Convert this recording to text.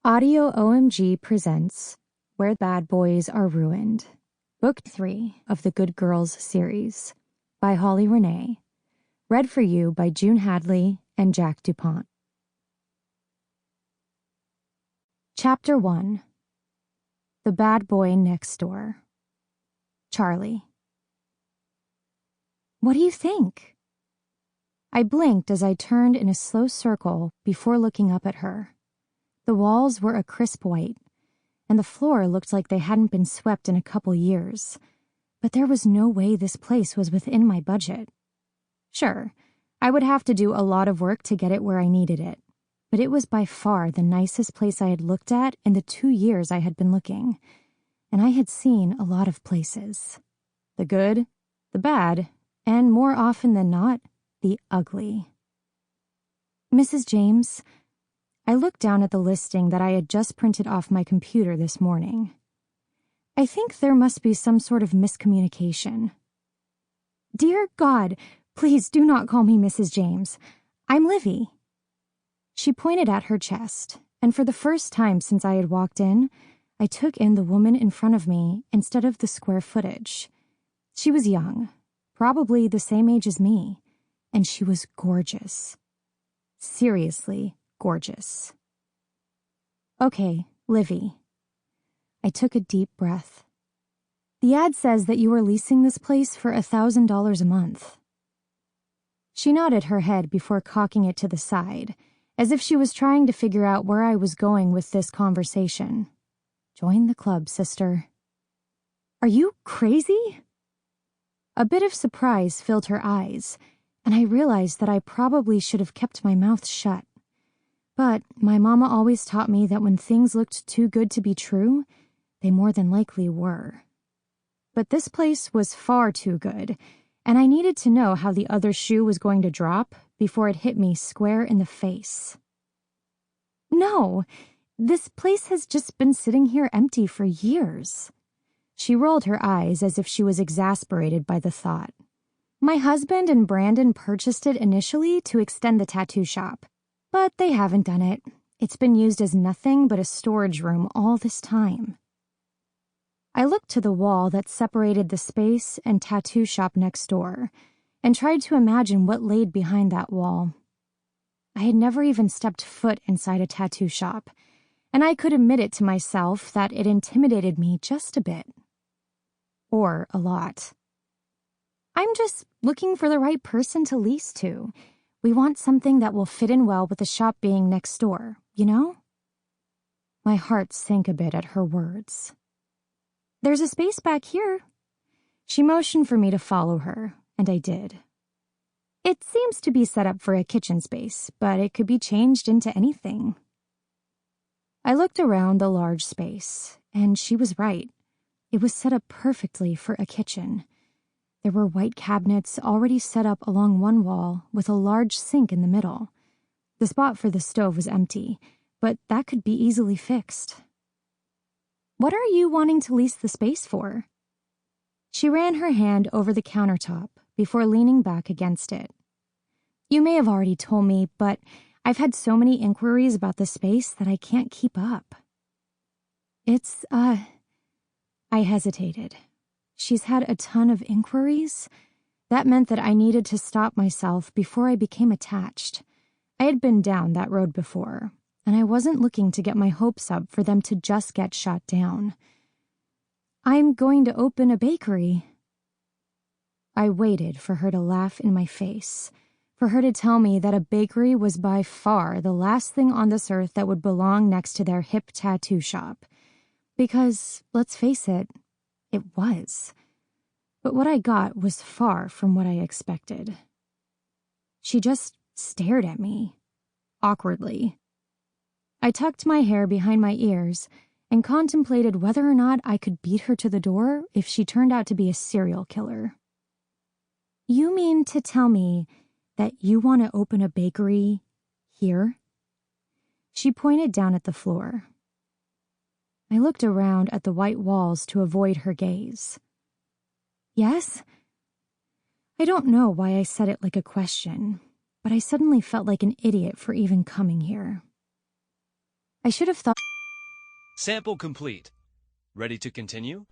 AudioOMG presents Where Bad Boys Are Ruined, Book 3 of the Good Girls series, by Renee. Read for you by June Hadley and Jack Dupont. Chapter 1. The Bad Boy Next Door. Charlie. What do you think? I blinked as I turned in a slow circle before looking up at her. The walls were a crisp white, and the floor looked like they hadn't been swept in a couple years. But there was no way this place was within my budget. Sure, I would have to do a lot of work to get it where I needed it, but it was by far the nicest place I had looked at in the 2 years I had been looking, and I had seen a lot of places. The good, the bad, and more often than not, the ugly. Mrs. James, I looked down at the listing that I had just printed off my computer this morning. I think there must be some sort of miscommunication. Dear God, please do not call me Mrs. James. I'm Livy. She pointed at her chest, and for the first time since I had walked in, I took in the woman in front of me instead of the square footage. She was young, probably the same age as me, and she was gorgeous. Seriously gorgeous. Okay, Livy. I took a deep breath. The ad says that you are leasing this place for $1,000 a month. She nodded her head before cocking it to the side, as if she was trying to figure out where I was going with this conversation. Join the club, sister. Are you crazy? A bit of surprise filled her eyes, and I realized that I probably should have kept my mouth shut. But my mama always taught me that when things looked too good to be true, they more than likely were. But this place was far too good, and I needed to know how the other shoe was going to drop before it hit me square in the face. No, this place has just been sitting here empty for years. She rolled her eyes as if she was exasperated by the thought. My husband and Brandon purchased it initially to extend the tattoo shop. But they haven't done it. It's been used as nothing but a storage room all this time. I looked to the wall that separated the space and tattoo shop next door and tried to imagine what laid behind that wall. I had never even stepped foot inside a tattoo shop, and I could admit it to myself that it intimidated me just a bit. Or a lot. I'm just looking for the right person to lease to. We want something that will fit in well with the shop being next door, you know? My heart sank a bit at her words. There's a space back here. She motioned for me to follow her, and I did. It seems to be set up for a kitchen space, but it could be changed into anything. I looked around the large space, and she was right. It was set up perfectly for a kitchen. There were white cabinets already set up along one wall with a large sink in the middle. The spot for the stove was empty, but that could be easily fixed. What are you wanting to lease the space for? She ran her hand over the countertop before leaning back against it. You may have already told me, but I've had so many inquiries about the space that I can't keep up. I hesitated. She's had a ton of inquiries? That meant that I needed to stop myself before I became attached. I had been down that road before, and I wasn't looking to get my hopes up for them to just get shot down. I'm going to open a bakery. I waited for her to laugh in my face, for her to tell me that a bakery was by far the last thing on this earth that would belong next to their hip tattoo shop. Because, let's face it, it was. But what I got was far from what I expected. She just stared at me, awkwardly. I tucked my hair behind my ears and contemplated whether or not I could beat her to the door if she turned out to be a serial killer. You mean to tell me that you want to open a bakery here? She pointed down at the floor. I looked around at the white walls to avoid her gaze. Yes? I don't know why I said it like a question, but I suddenly felt like an idiot for even coming here. I should have thought Sample complete. Ready to continue?